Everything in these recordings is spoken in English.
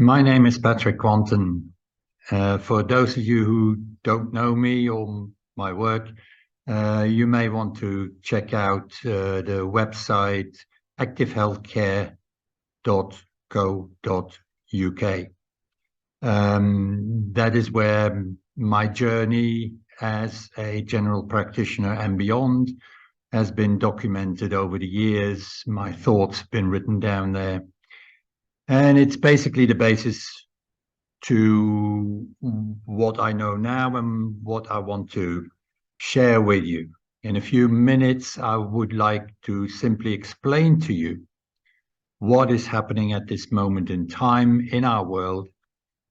My name is Patrick Quanten. For those of you who don't know me or my work, you may want to check out the website activehealthcare.co.uk. That is where my journey as a general practitioner and beyond has been documented over the years. My thoughts have been written down there. And it's basically the basis to what I know now and what I want to share with you. In a few minutes, I would like to simply explain to you what is happening at this moment in time in our world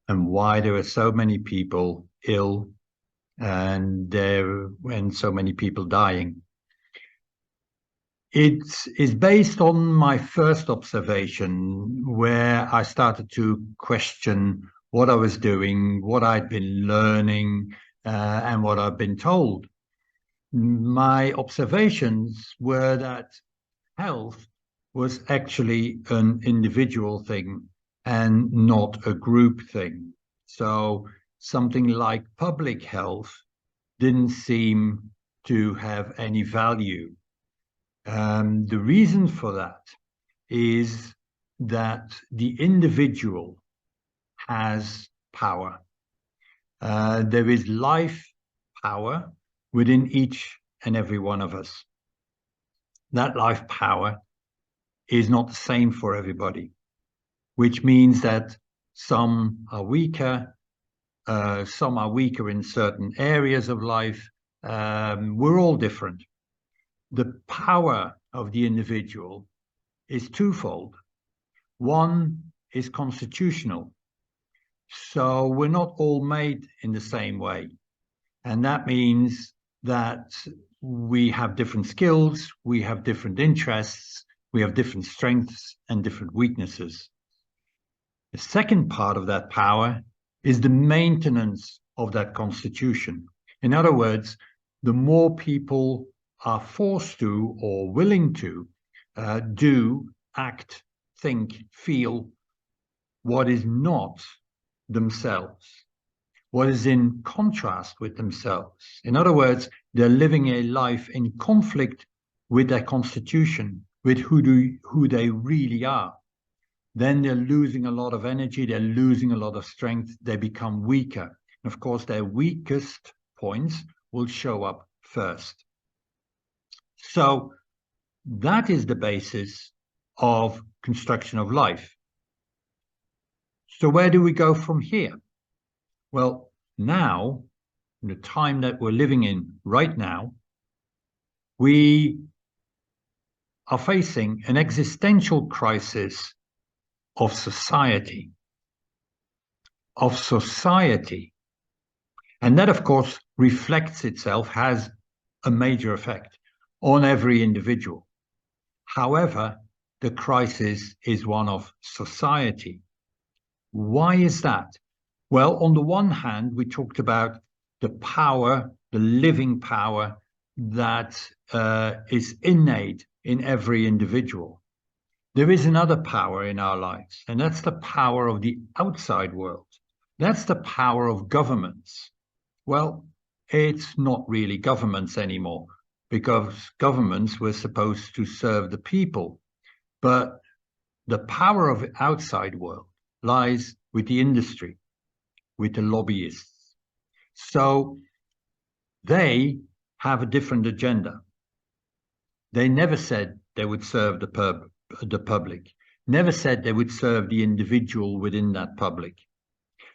and why there are so many people ill and so many people dying. It is based on my first observation, where I started to question what I was doing, what I'd been learning, and what I've been told. My observations were that health was actually an individual thing and not a group thing. So something like public health didn't seem to have any value. The reason for that is that the individual has power. There is life power within each and every one of us. That life power is not the same for everybody, which means that some are weaker in certain areas of life. We're all different. The power of the individual is twofold. One is constitutional. So we're not all made in the same way. And that means that we have different skills, we have different interests, we have different strengths and different weaknesses. The second part of that power is the maintenance of that constitution. In other words, the more people are forced to or willing to do, act, think, feel what is not themselves, what is in contrast with themselves. In other words, they're living a life in conflict with their constitution, with who they really are. Then they're losing a lot of energy, they're losing a lot of strength, they become weaker. And of course, their weakest points will show up first. So that is the basis of construction of life. So where do we go from here? Well, now, in the time that we're living in right now, we are facing an existential crisis of society. And that, of course, reflects itself, has a major effect on every individual. However, the crisis is one of society. Why is that? Well, on the one hand, we talked about the power, the living power that is innate in every individual. There is another power in our lives, and that's the power of the outside world. That's the power of governments. Well, it's not really governments anymore, because governments were supposed to serve the people. But the power of the outside world lies with the industry, with the lobbyists. So they have a different agenda. They never said they would serve the public, never said they would serve the individual within that public.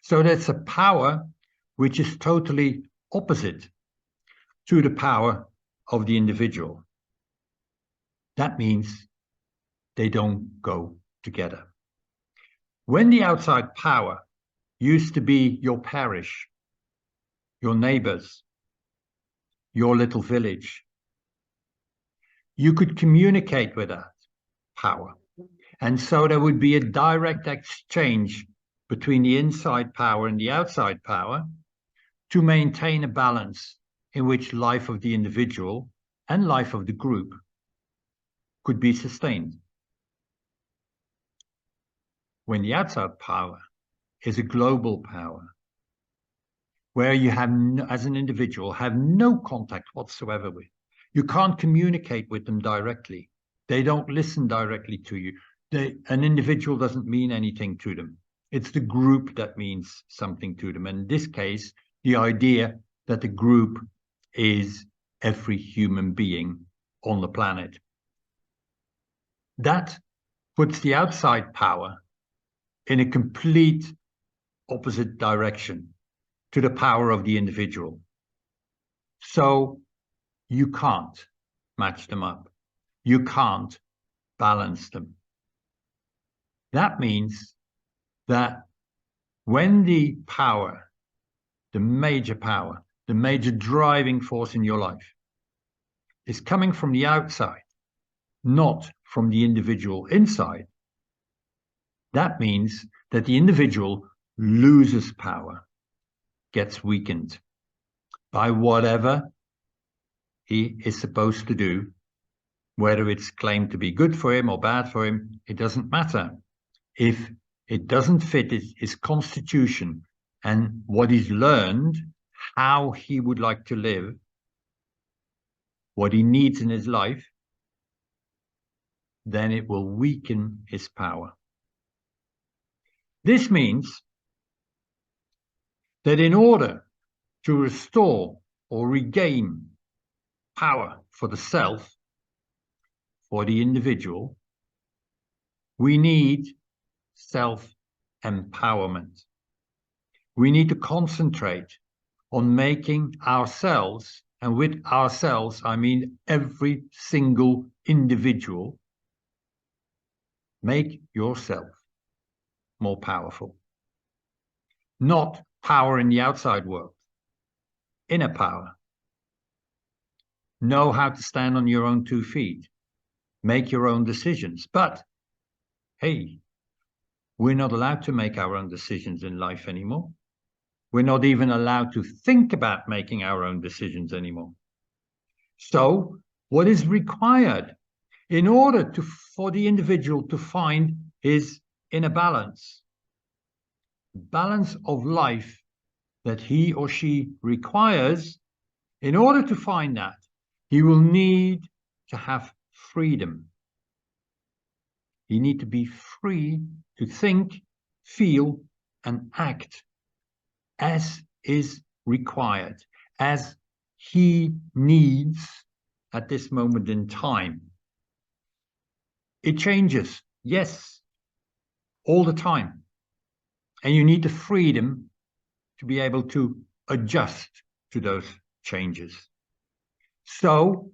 So that's a power which is totally opposite to the power of the individual. That means they don't go together. When the outside power used to be your parish, your neighbors, your little village, you could communicate with that power. And so there would be a direct exchange between the inside power and the outside power to maintain a balance in which life of the individual and life of the group could be sustained. When the outside power is a global power where you have, as an individual, have no contact whatsoever with. You can't communicate with them directly. They don't listen directly to you. An individual doesn't mean anything to them. It's the group that means something to them. And in this case, the idea that the group is every human being on the planet. That puts the outside power in a complete opposite direction to the power of the individual. So you can't match them up. You can't balance them. That means that when the power, the major driving force in your life is coming from the outside, not from the individual inside, that means that the individual loses power, gets weakened by whatever he is supposed to do, whether it's claimed to be good for him or bad for him, it doesn't matter. If it doesn't fit his constitution and what he's learned, how he would like to live, what he needs in his life, then it will weaken his power. This means that in order to restore or regain power for the self, for the individual, we need self-empowerment. We need to concentrate on making ourselves, and with ourselves, I mean every single individual, make yourself more powerful. Not power in the outside world, inner power. Know how to stand on your own 2 feet, make your own decisions. But, hey, we're not allowed to make our own decisions in life anymore. We're not even allowed to think about making our own decisions anymore. So, what is required in order for the individual to find his inner balance of life that he or she requires? In order to find that, he will need to have freedom. You need to be free to think, feel, and act as is required, as he needs at this moment in time. It changes, yes, all the time. And you need the freedom to be able to adjust to those changes. So,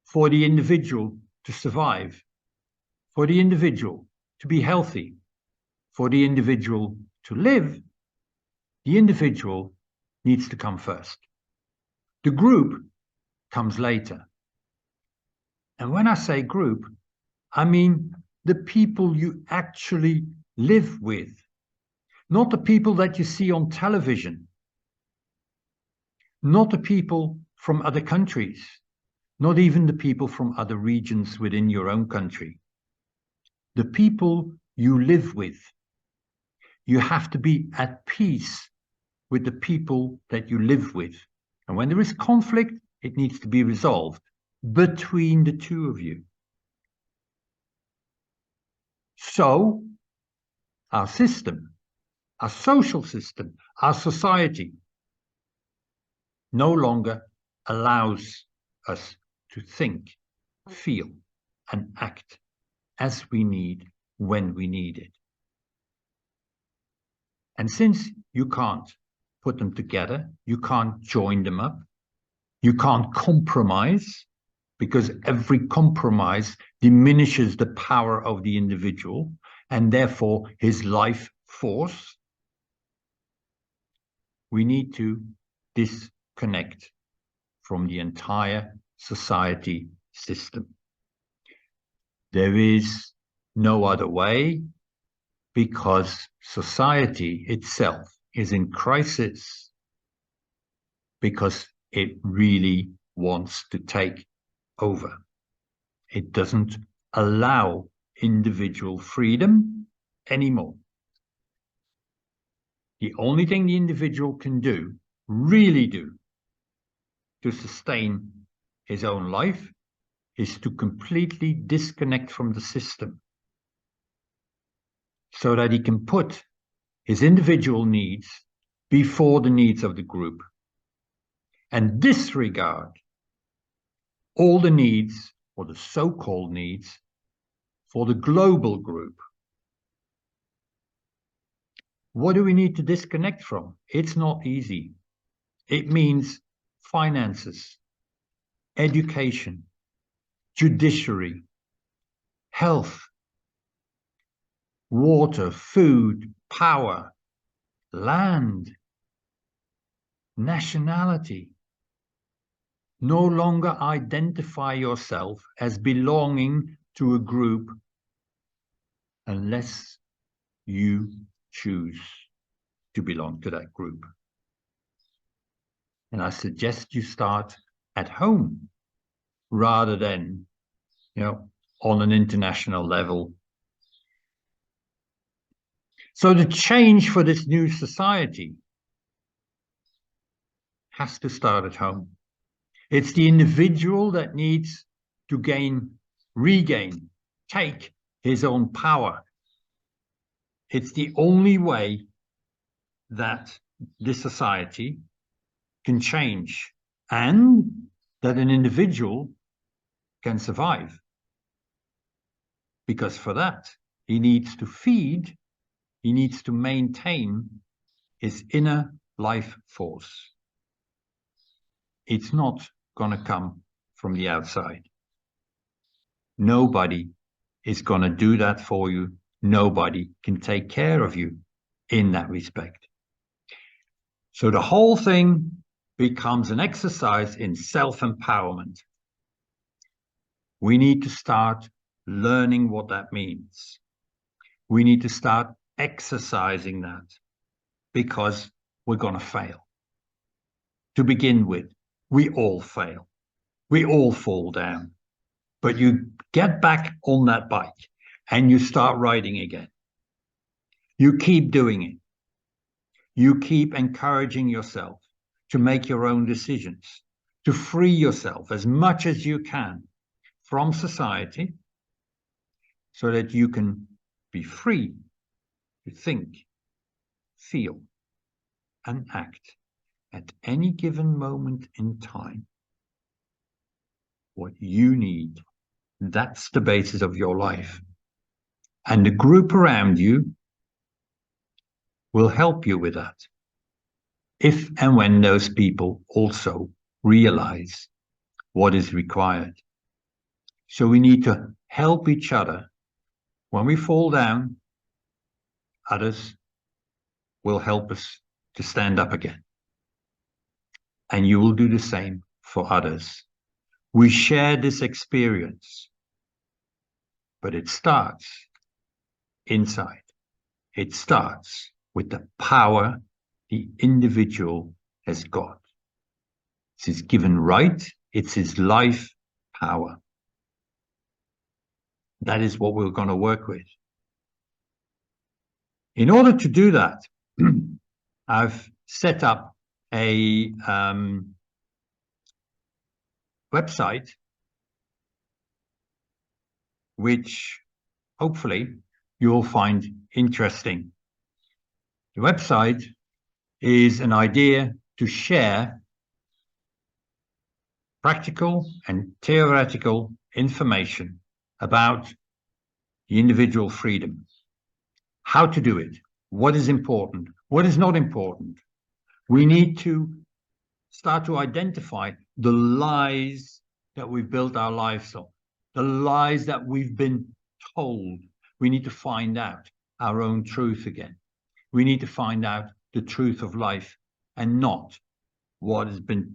for the individual to survive, for the individual to be healthy, for the individual to live, the individual needs to come first. The group comes later. And when I say group, I mean the people you actually live with, not the people that you see on television, not the people from other countries, not even the people from other regions within your own country. The people you live with. You have to be at peace with the people that you live with. And when there is conflict, it needs to be resolved between the two of you. So, our system, our social system, our society no longer allows us to think, feel, and act as we need when we need it. And since you can't put them together, you can't join them up, you can't compromise, because every compromise diminishes the power of the individual and therefore his life force, we need to disconnect from the entire society system. There is no other way, because society itself is in crisis, because it really wants to take over. It doesn't allow individual freedom anymore. The only thing the individual can do, really do, to sustain his own life is to completely disconnect from the system so that he can put his individual needs before the needs of the group and disregard all the needs, or the so-called needs, for the global group. What do we need to disconnect from? It's not easy. It means finances, education, judiciary, health, water, food, power, land, nationality. No longer identify yourself as belonging to a group unless you choose to belong to that group. And I suggest you start at home rather than, on an international level. So the change for this new society has to start at home. It's the individual that needs to regain, take his own power. It's the only way that this society can change and that an individual can survive. Because for that, he needs to feed, he needs to maintain his inner life force. It's not going to come from the outside. Nobody is going to do that for you. Nobody can take care of you in that respect. So the whole thing becomes an exercise in self-empowerment. We need to start learning what that means. We need to start exercising that because we're going to fail. To begin with, we all fail. We all fall down. But you get back on that bike and you start riding again. You keep doing it. You keep encouraging yourself to make your own decisions, to free yourself as much as you can from society so that you can be free to think, feel, and act at any given moment in time what you need. That's the basis of your life. And the group around you will help you with that. If and when those people also realize what is required. So we need to help each other. When we fall down, others will help us to stand up again. And you will do the same for others. We share this experience, but it starts inside. It starts with the power the individual has got. It's his given right. It's his life power. That is what we're going to work with. In order to do that, I've set up a website which hopefully you'll find interesting. The website is an idea to share practical and theoretical information about the individual freedom, how to do it, what is important, what is not important. We need to start to identify the lies that we've built our lives on, the lies that we've been told. We need to find out our own truth again. We need to find out the truth of life and not what has been,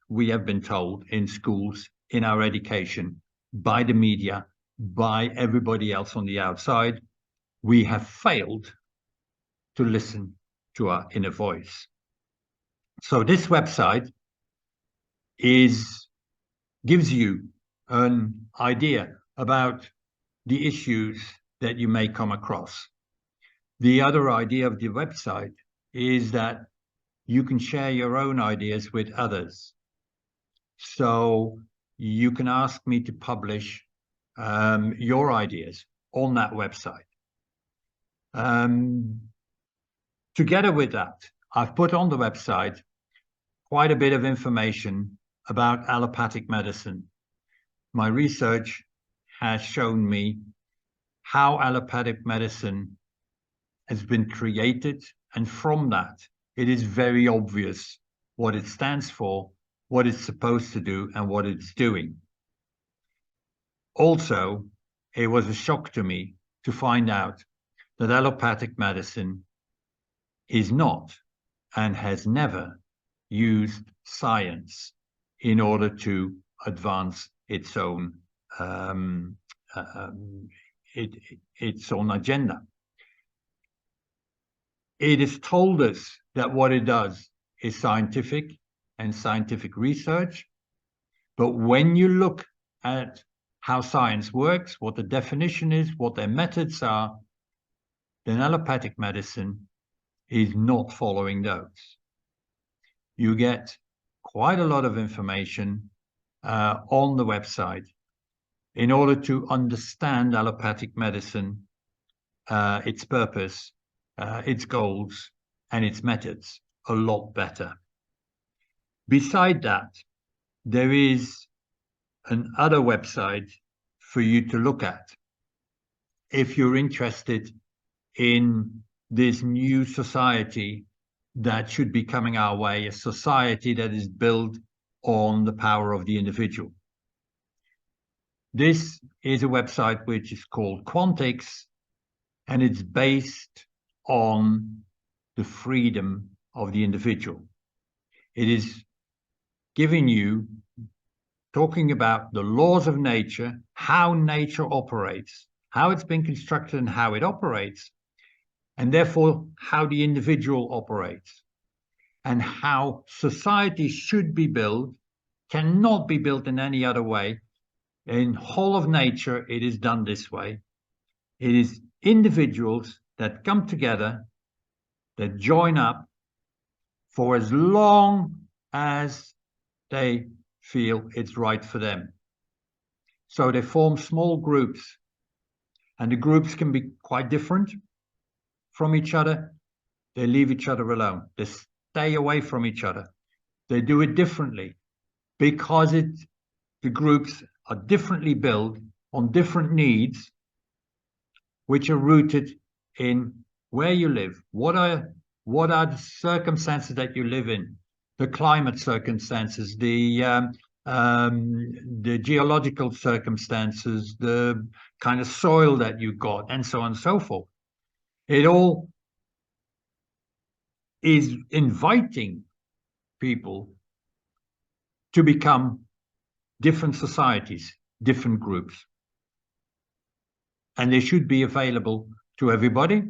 we have been told in schools, in our education, by the media, by everybody else on the outside. We have failed to listen to our inner voice. So this website gives you an idea about the issues that you may come across. The other idea of the website is that you can share your own ideas with others. So you can ask me to publish your ideas on that website. Together with that, I've put on the website quite a bit of information about allopathic medicine. My research has shown me how allopathic medicine has been created, and from that, it is very obvious what it stands for, what it's supposed to do, and what it's doing. Also, it was a shock to me to find out that allopathic medicine is not and has never used science in order to advance its own its own agenda. It has told us that what it does is scientific and scientific research, but when you look at how science works, what the definition is, what their methods are, then allopathic medicine is not following those. You get quite a lot of information on the website in order to understand allopathic medicine, its purpose, its goals, and its methods a lot better. Beside that, there is another website for you to look at if you're interested in this new society that should be coming our way, a society that is built on the power of the individual. This is a website which is called Quanten, and it's based on the freedom of the individual. It is giving you, talking about the laws of nature, how nature operates, how it's been constructed and how it operates, and therefore how the individual operates, and how society should be built, cannot be built in any other way. In whole of nature, it is done this way. It is individuals that come together, that join up for as long as they feel it's right for them. So they form small groups, and the groups can be quite different from each other. They leave each other alone. They stay away from each other. They do it differently because the groups are differently built on different needs, which are rooted in where you live. What are the circumstances that you live in? The climate circumstances, the geological circumstances, the kind of soil that you got, and so on and so forth. It all is inviting people to become different societies, different groups. And they should be available to everybody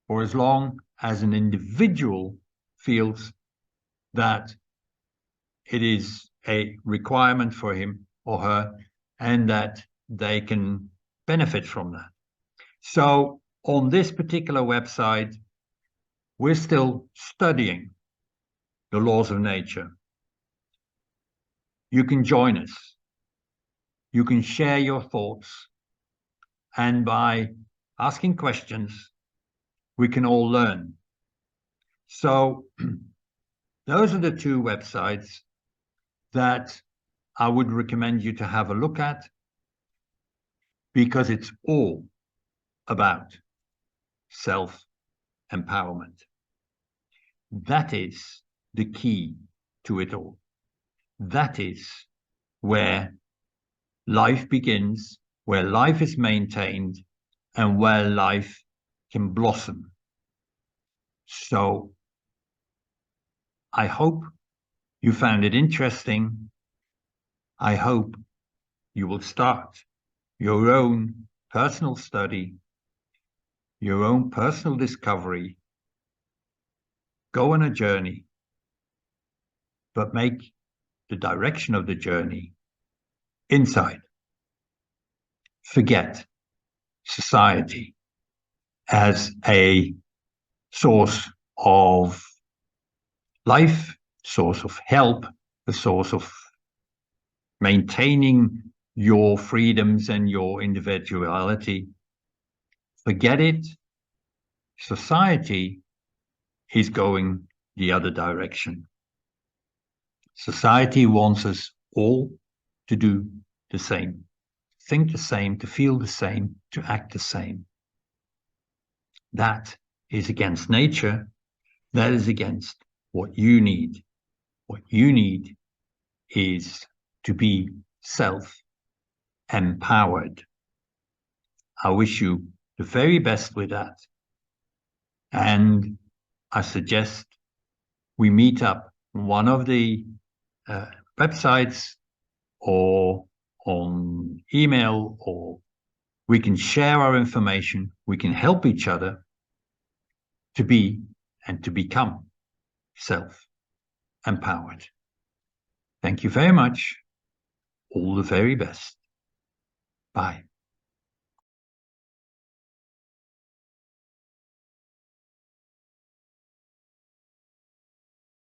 for as long as an individual feels that it is a requirement for him or her and that they can benefit from that. So on this particular website, we're still studying the laws of nature. You can join us. You can share your thoughts. And by asking questions, we can all learn. So those are the two websites that I would recommend you to have a look at, because it's all about self-empowerment. That is the key to it all. That is where life begins, where life is maintained, and where life can blossom. So I hope you found it interesting. I hope you will start your own personal study, your own personal discovery. Go on a journey, but make the direction of the journey inside. Forget society as a source of life, source of help, a source of maintaining your freedoms and your individuality. Forget it. Society is going the other direction. Society wants us all to do the same, think the same, to feel the same, to act the same. That is against nature. That is against what you need. What you need is to be self-empowered. I wish you the very best with that. And I suggest we meet up on one of the websites or on email, or we can share our information. We can help each other to be and to become self-empowered. Thank you very much. All the very best. Bye.